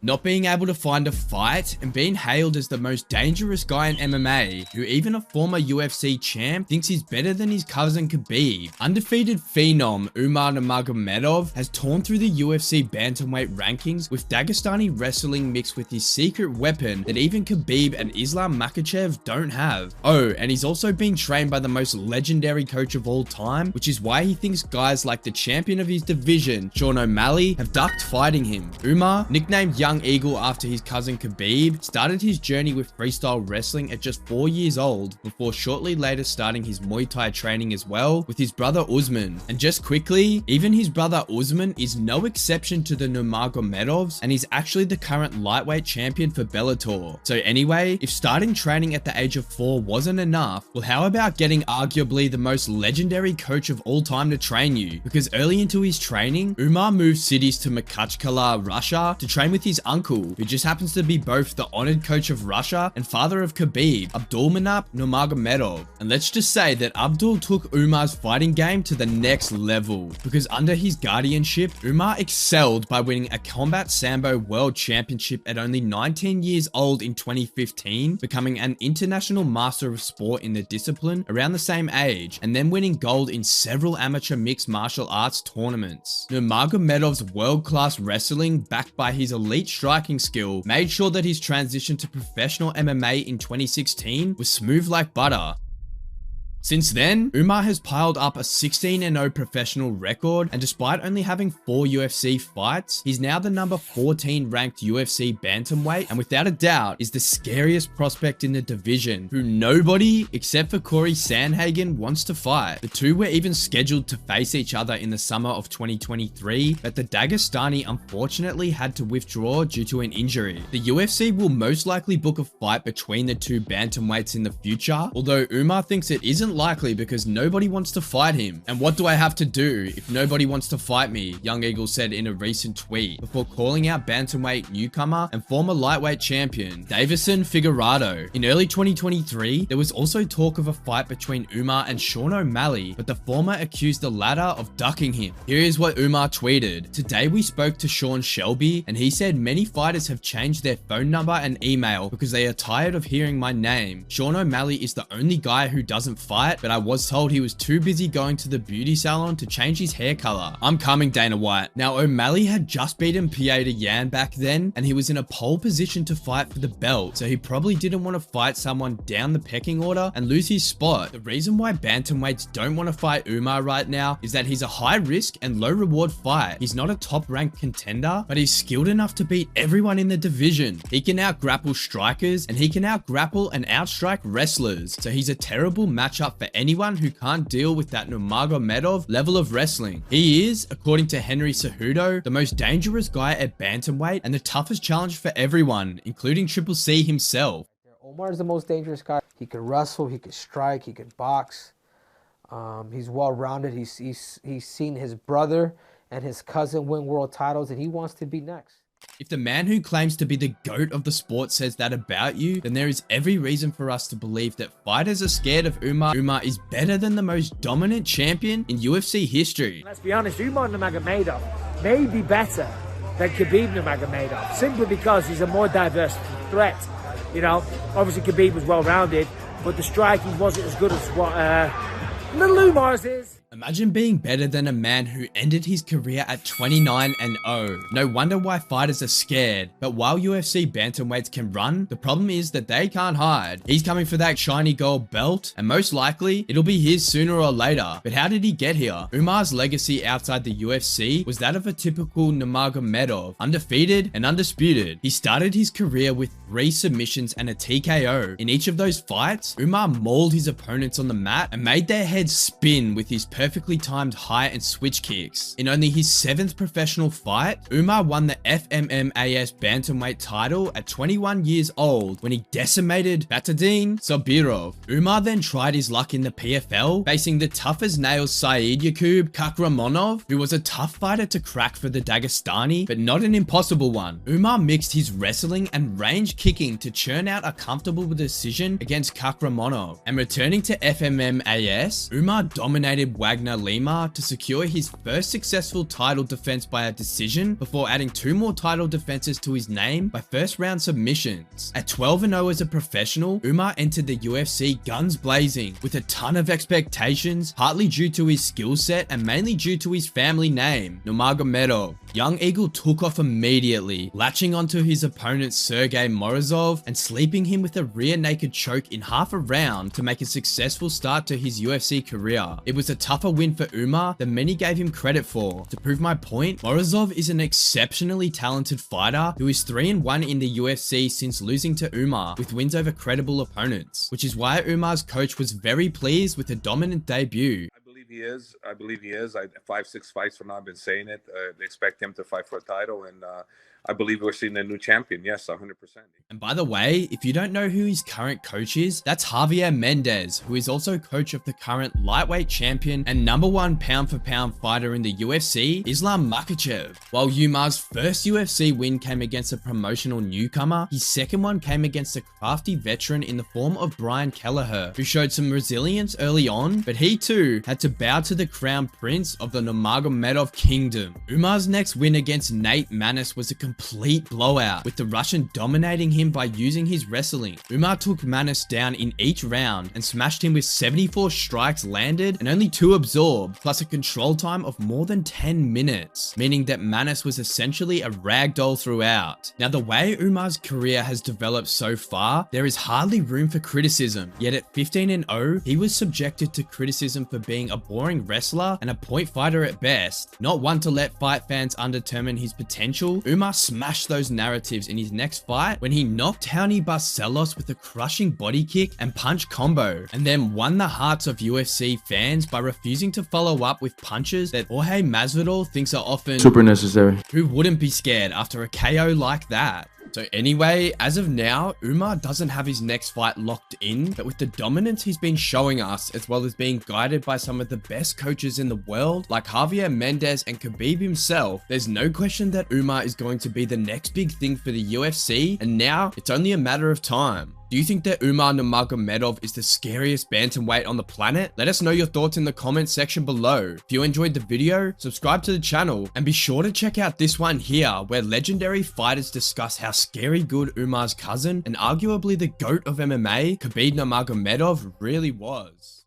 not being able to find a fight, and being hailed as the most dangerous guy in MMA, who even a former UFC champ thinks he's better than his cousin Khabib. Undefeated phenom Umar Nurmagomedov has torn through the UFC bantamweight rankings with Dagestani wrestling mixed with his secret weapon that even Khabib and Islam Makhachev don't have. Oh, and he's also been trained by the most legendary coach of all time, which is why he thinks guys like the champion of his division, Sean O'Malley, have ducked fighting him. Umar, nicknamed Young Eagle after his cousin Khabib, started his journey with freestyle wrestling at just 4 years old, before shortly later starting his Muay Thai training as well with his brother Usman. And just quickly, even his brother Usman is no exception to the Nurmagomedovs, and he's actually the current lightweight champion for Bellator. So anyway, if starting training at the age of 4 wasn't enough, well, how about getting arguably the most legendary coach of all time to train you? Because early into his training, Umar moved cities to Makhachkala, Russia to train with his uncle, who just happens to be both the honored coach of Russia and father of Khabib, Abdulmanap Nurmagomedov. And let's just say that Abdul took Umar's fighting game to the next level, because under his guardianship, Umar excelled by winning a Combat Sambo World Championship at only 19 years old in 2015, becoming an international master of sport in the discipline around the same age, and then winning gold in several amateur mixed martial arts tournaments. Nurmagomedov's world-class wrestling, backed by his elite striking skill, made sure that his transition to professional MMA in 2016 was smooth like butter. Since then, Umar has piled up a 16-0 professional record, and despite only having 4 UFC fights, he's now the number 14 ranked UFC bantamweight, and without a doubt is the scariest prospect in the division, who nobody except for Corey Sandhagen wants to fight. The two were even scheduled to face each other in the summer of 2023, but the Dagestani unfortunately had to withdraw due to an injury. The UFC will most likely book a fight between the two bantamweights in the future, although Umar thinks it isn't likely because nobody wants to fight him. And what do I have to do if nobody wants to fight me? Young Eagle said in a recent tweet, before calling out bantamweight newcomer and former lightweight champion Davison Figueiredo. In early 2023, there was also talk of a fight between Umar and Sean O'Malley, but the former accused the latter of ducking him. Here is what Umar tweeted: "Today we spoke to Sean Shelby, and he said many fighters have changed their phone number and email because they are tired of hearing my name. Sean O'Malley is the only guy who doesn't fight, but I was told he was too busy going to the beauty salon to change his hair color. I'm coming, Dana White." Now, O'Malley had just beaten Pieta Yan back then, and he was in a pole position to fight for the belt, so he probably didn't want to fight someone down the pecking order and lose his spot. The reason why bantamweights don't want to fight Umar right now is that he's a high risk and low reward fight. He's not a top ranked contender, but he's skilled enough to beat everyone in the division. He can out grapple strikers, and he can out grapple and outstrike wrestlers, so he's a terrible matchup for anyone who can't deal with that Nurmagomedov level of wrestling. He is, according to Henry Cejudo, the most dangerous guy at bantamweight and the toughest challenge for everyone, including Triple C himself. Omar is the most dangerous guy. He can wrestle, he can strike, he can box. He's well-rounded. He's seen his brother and his cousin win world titles, and he wants to be next. If the man who claims to be the GOAT of the sport says that about you, then there is every reason for us to believe that fighters are scared of Umar. Umar is better than the most dominant champion in UFC history. Let's be honest, Umar Nurmagomedov may be better than Khabib Nurmagomedov, simply because he's a more diverse threat. You know, obviously Khabib was well-rounded, but the striking wasn't as good as what little Umar's is. Imagine being better than a man who ended his career at 29-0. No wonder why fighters are scared. But while UFC bantamweights can run, the problem is that they can't hide. He's coming for that shiny gold belt, and most likely, it'll be his sooner or later. But how did he get here? Umar's legacy outside the UFC was that of a typical Nurmagomedov, undefeated and undisputed. He started his career with 3 submissions and a TKO. In each of those fights, Umar mauled his opponents on the mat and made their heads spin with his perfectly timed high and switch kicks. In only his 7th professional fight, Umar won the FMMAS bantamweight title at 21 years old when he decimated Batadin Sobirov. Umar then tried his luck in the PFL, facing the tough as nails Saeed Yakub Kakramonov, who was a tough fighter to crack for the Dagestani, but not an impossible one. Umar mixed his wrestling and range kicking to churn out a comfortable decision against Kakramonov, and returning to FMMAS, Umar dominated Wagner Lima to secure his first successful title defense by a decision before adding 2 more title defenses to his name by first round submissions. At 12-0 as a professional, Umar entered the UFC guns blazing with a ton of expectations, partly due to his skill set and mainly due to his family name, Nurmagomedov. Young Eagle took off immediately, latching onto his opponent Sergey Morozov and sleeping him with a rear naked choke in half a round to make a successful start to his UFC career. It was a tougher win for Umar than many gave him credit for. To prove my point, Morozov is an exceptionally talented fighter who is 3-1 in the UFC since losing to Umar with wins over credible opponents, which is why Umar's coach was very pleased with a dominant debut. I believe he is. 5-6 fights from now, I've been saying it. They expect him to fight for a title, and I believe we're seeing a new champion. Yes, 100%. And by the way, if you don't know who his current coach is, that's Javier Mendez, who is also coach of the current lightweight champion and #1 pound-for-pound fighter in the UFC, Islam Makhachev. While Umar's first UFC win came against a promotional newcomer, his second one came against a crafty veteran in the form of Brian Kelleher, who showed some resilience early on, but he too had to bow to the crown prince of the Nurmagomedov kingdom. Umar's next win against Nate Maness was a complete blowout, with the Russian dominating him by using his wrestling. Umar took Maness down in each round and smashed him with 74 strikes landed and only 2 absorbed, plus a control time of more than 10 minutes, meaning that Maness was essentially a ragdoll throughout. Now, the way Umar's career has developed so far, there is hardly room for criticism, yet at 15-0, he was subjected to criticism for being a boring wrestler and a point fighter at best. Not one to let fight fans undetermine his potential, Umar smashed those narratives in his next fight when he knocked Raoni Barcelos with a crushing body kick and punch combo, and then won the hearts of UFC fans by refusing to follow up with punches that Jorge Masvidal thinks are often super necessary. Who wouldn't be scared after a KO like that? So anyway, as of now, Umar doesn't have his next fight locked in, but with the dominance he's been showing us, as well as being guided by some of the best coaches in the world, like Javier Mendez and Khabib himself, there's no question that Umar is going to be the next big thing for the UFC, and now it's only a matter of time. Do you think that Umar Nurmagomedov is the scariest bantamweight on the planet? Let us know your thoughts in the comments section below. If you enjoyed the video, subscribe to the channel, and be sure to check out this one here, where legendary fighters discuss how scary good Umar's cousin, and arguably the GOAT of MMA, Khabib Nurmagomedov, really was.